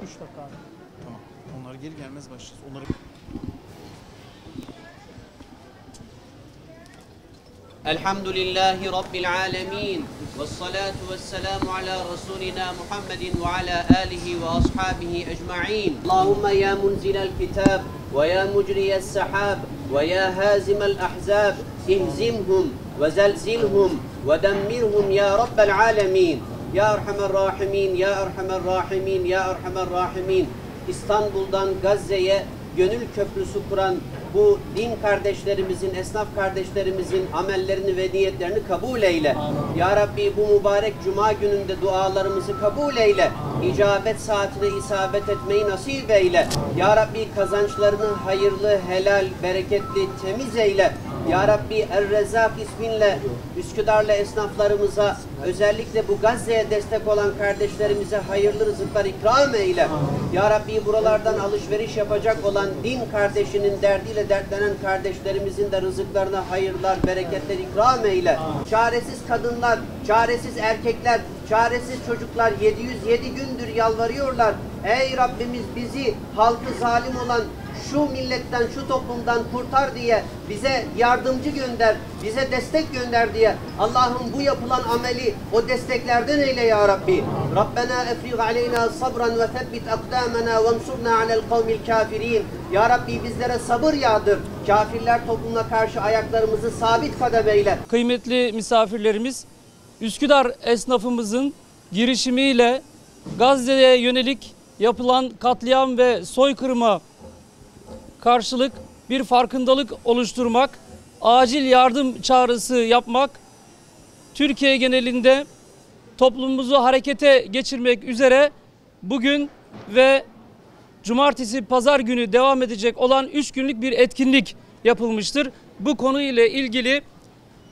3 dakika abi. Tamam. Onlar geri gelmez başlayacağız. Onları... Elhamdülillahi Rabbil alemin. Vessalatu vesselamu ala Resulina Muhammedin ve ala alihi ve ashabihi ecma'in. Allahümme ya munzilel kitab ve ya mucriyes sahab ve ya hazimel ahzab ihzimhum ve zelzilhum ve demmirhum ya Rabbel alemin. Ya Erhamer Rahimin, Ya Erhamer Rahimin, Ya Erhamer Rahimin. İstanbul'dan Gazze'ye gönül köprüsü kuran bu din kardeşlerimizin, esnaf kardeşlerimizin amellerini ve niyetlerini kabul eyle. Ya Rabbi bu mübarek cuma gününde dualarımızı kabul eyle. İcabet saatine isabet etmeyi nasip eyle. Ya Rabbi kazançlarını hayırlı, helal, bereketli, temiz eyle. Ya Rabbi Er-Rezzak isminle Üsküdar'la esnaflarımıza, özellikle bu Gazze'ye destek olan kardeşlerimize hayırlı rızıklar ikram eyle. Ya Rabbi buralardan alışveriş yapacak olan din kardeşinin derdiyle dertlenen kardeşlerimizin de rızıklarına hayırlar, bereketler ikram eyle. Çaresiz kadınlar, çaresiz erkekler, çaresiz çocuklar 707 gündür yalvarıyorlar. Ey Rabbimiz bizi halkı zalim olan şu milletten, şu toplumdan kurtar diye bize yardımcı gönder, bize destek gönder diye. Allah'ım bu yapılan ameli o desteklerden eyle ya Rabbi. Rabbena efrig aleyna sabran ve tebbit akdamena ve ensurna alel kavmil kafirin. Ya Rabbi bizlere sabır yağdır. Kafirler toplumuna karşı ayaklarımızı sabit kadem eyle. Kıymetli misafirlerimiz, Üsküdar esnafımızın girişimiyle Gazze'ye yönelik yapılan katliam ve soykırıma karşılık bir farkındalık oluşturmak, acil yardım çağrısı yapmak, Türkiye genelinde toplumumuzu harekete geçirmek üzere bugün ve cumartesi, pazar günü devam edecek olan 3 günlük bir etkinlik yapılmıştır. Bu konuyla ilgili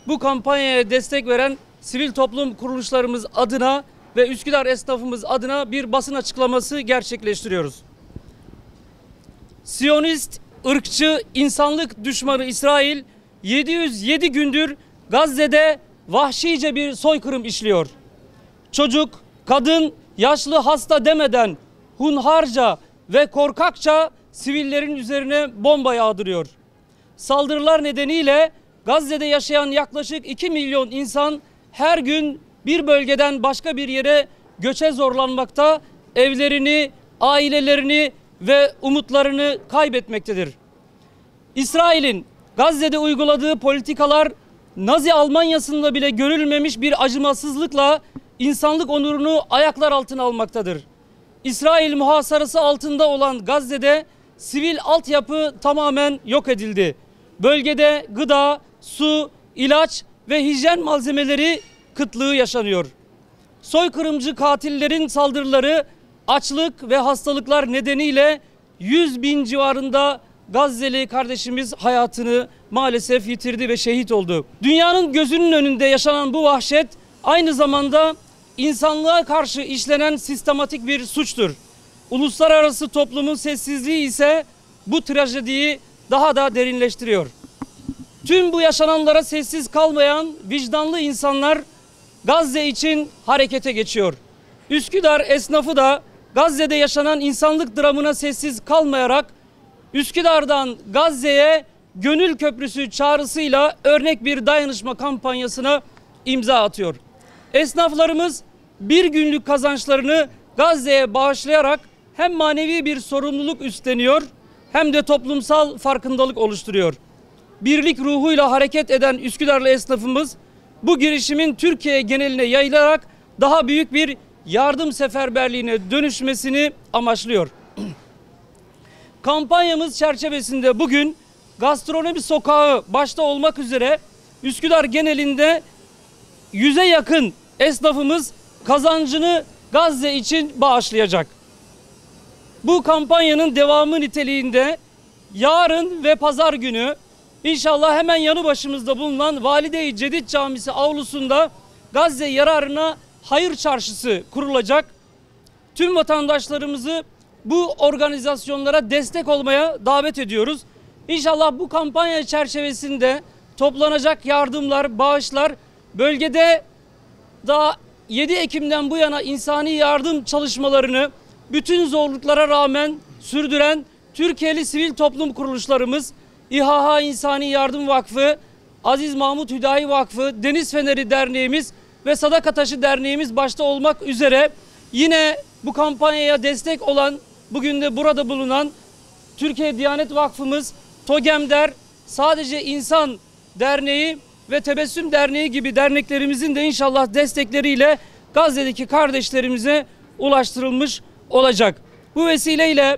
bu kampanyaya destek veren sivil toplum kuruluşlarımız adına ve Üsküdar esnafımız adına bir basın açıklaması gerçekleştiriyoruz. Siyonist, ırkçı, insanlık düşmanı İsrail 707 gündür Gazze'de vahşice bir soykırım işliyor. Çocuk, kadın, yaşlı, hasta demeden hunharca ve korkakça sivillerin üzerine bomba yağdırıyor. Saldırılar nedeniyle Gazze'de yaşayan yaklaşık 2 milyon insan her gün bir bölgeden başka bir yere göçe zorlanmakta, evlerini, ailelerini ve umutlarını kaybetmektedir. İsrail'in Gazze'de uyguladığı politikalar Nazi Almanya'sında bile görülmemiş bir acımasızlıkla insanlık onurunu ayaklar altına almaktadır. İsrail muhasarası altında olan Gazze'de sivil altyapı tamamen yok edildi. Bölgede gıda, su, ilaç ve hijyen malzemeleri kıtlığı yaşanıyor. Soykırımcı katillerin saldırıları açlık ve hastalıklar nedeniyle 100.000 civarında Gazze'li kardeşimiz hayatını maalesef yitirdi ve şehit oldu. Dünyanın gözünün önünde yaşanan bu vahşet aynı zamanda insanlığa karşı işlenen sistematik bir suçtur. Uluslararası toplumun sessizliği ise bu trajediyi daha da derinleştiriyor. Tüm bu yaşananlara sessiz kalmayan vicdanlı insanlar Gazze için harekete geçiyor. Üsküdar esnafı da Gazze'de yaşanan insanlık dramına sessiz kalmayarak Üsküdar'dan Gazze'ye gönül köprüsü çağrısıyla örnek bir dayanışma kampanyasına imza atıyor. Esnaflarımız bir günlük kazançlarını Gazze'ye bağışlayarak hem manevi bir sorumluluk üstleniyor hem de toplumsal farkındalık oluşturuyor. Birlik ruhuyla hareket eden Üsküdarlı esnafımız bu girişimin Türkiye geneline yayılarak daha büyük bir yardım seferberliğine dönüşmesini amaçlıyor. Kampanyamız çerçevesinde bugün gastronomi sokağı başta olmak üzere Üsküdar genelinde 100'e yakın esnafımız kazancını Gazze için bağışlayacak. Bu kampanyanın devamı niteliğinde yarın ve pazar günü inşallah hemen yanı başımızda bulunan Valide-i Cedid Camisi avlusunda Gazze yararına hayır çarşısı kurulacak. Tüm vatandaşlarımızı bu organizasyonlara destek olmaya davet ediyoruz. İnşallah bu kampanya çerçevesinde toplanacak yardımlar, bağışlar bölgede daha 7 Ekim'den bu yana insani yardım çalışmalarını bütün zorluklara rağmen sürdüren Türkiye'li sivil toplum kuruluşlarımız, İHH İnsani Yardım Vakfı, Aziz Mahmut Hüdayi Vakfı, Deniz Feneri Derneğimiz ve Sadaka Taşı Derneğimiz başta olmak üzere yine bu kampanyaya destek olan, bugün de burada bulunan Türkiye Diyanet Vakfımız, TOGEMDER, Sadece İnsan Derneği ve Tebessüm Derneği gibi derneklerimizin de inşallah destekleriyle Gazze'deki kardeşlerimize ulaştırılmış olacak. Bu vesileyle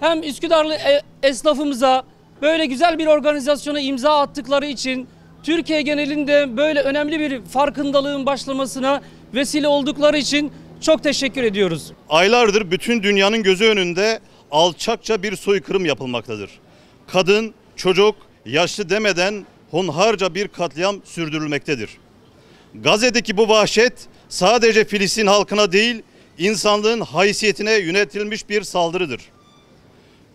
hem Üsküdarlı esnafımıza böyle güzel bir organizasyona imza attıkları için, Türkiye genelinde böyle önemli bir farkındalığın başlamasına vesile oldukları için çok teşekkür ediyoruz. Aylardır bütün dünyanın gözü önünde alçakça bir soykırım yapılmaktadır. Kadın, çocuk, yaşlı demeden hunharca bir katliam sürdürülmektedir. Gazze'deki bu vahşet sadece Filistin halkına değil, insanlığın haysiyetine yönetilmiş bir saldırıdır.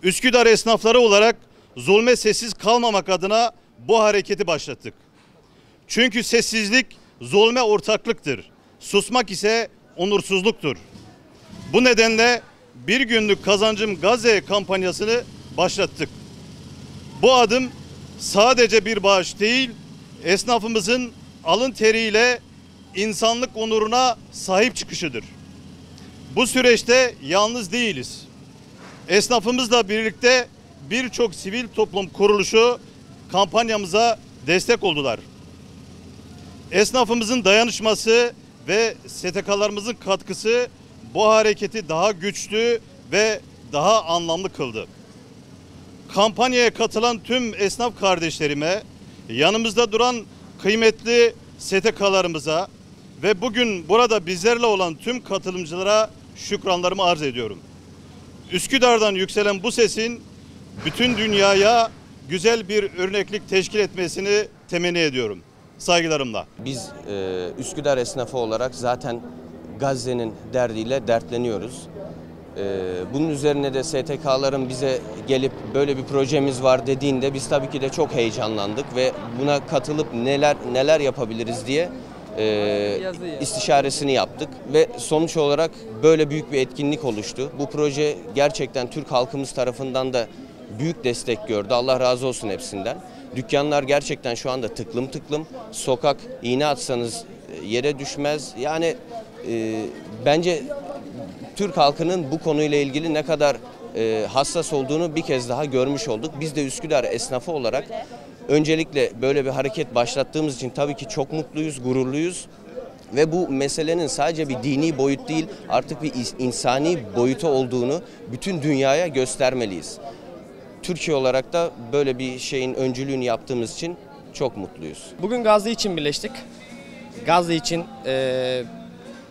Üsküdar esnafları olarak zulme sessiz kalmamak adına bu hareketi başlattık. Çünkü sessizlik zulme ortaklıktır. Susmak ise onursuzluktur. Bu nedenle bir günlük kazancım Gazze kampanyasını başlattık. Bu adım sadece bir bağış değil, esnafımızın alın teriyle insanlık onuruna sahip çıkışıdır. Bu süreçte yalnız değiliz. Esnafımızla birlikte birçok sivil toplum kuruluşu kampanyamıza destek oldular. Esnafımızın dayanışması ve STK'larımızın katkısı bu hareketi daha güçlü ve daha anlamlı kıldı. Kampanyaya katılan tüm esnaf kardeşlerime, yanımızda duran kıymetli STK'larımıza ve bugün burada bizlerle olan tüm katılımcılara şükranlarımı arz ediyorum. Üsküdar'dan yükselen bu sesin bütün dünyaya güzel bir örneklik teşkil etmesini temenni ediyorum. Saygılarımla. Biz Üsküdar esnafı olarak zaten Gazze'nin derdiyle dertleniyoruz. Bunun üzerine de STK'ların bize gelip böyle bir projemiz var dediğinde biz tabii ki de çok heyecanlandık ve buna katılıp neler yapabiliriz diye istişaresini yaptık ve sonuç olarak böyle büyük bir etkinlik oluştu. Bu proje gerçekten Türk halkımız tarafından da büyük destek gördü. Allah razı olsun hepsinden. Dükkanlar gerçekten şu anda tıklım tıklım. Sokak iğne atsanız yere düşmez. Yani bence Türk halkının bu konuyla ilgili ne kadar hassas olduğunu bir kez daha görmüş olduk. Biz de Üsküdar esnafı olarak öncelikle böyle bir hareket başlattığımız için tabii ki çok mutluyuz, gururluyuz. Ve bu meselenin sadece bir dini boyut değil, artık bir insani boyutu olduğunu bütün dünyaya göstermeliyiz. Türkiye olarak da böyle bir şeyin öncülüğünü yaptığımız için çok mutluyuz. Bugün Gazze için birleştik. Gazze için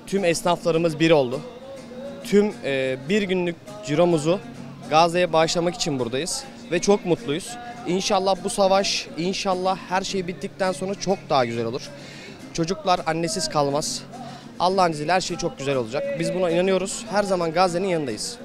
tüm esnaflarımız bir oldu. Tüm bir günlük ciromuzu Gazze'ye bağışlamak için buradayız ve çok mutluyuz. İnşallah bu savaş, inşallah her şey bittikten sonra çok daha güzel olur. Çocuklar annesiz kalmaz. Allah'ın izniyle her şey çok güzel olacak. Biz buna inanıyoruz. Her zaman Gazze'nin yanındayız.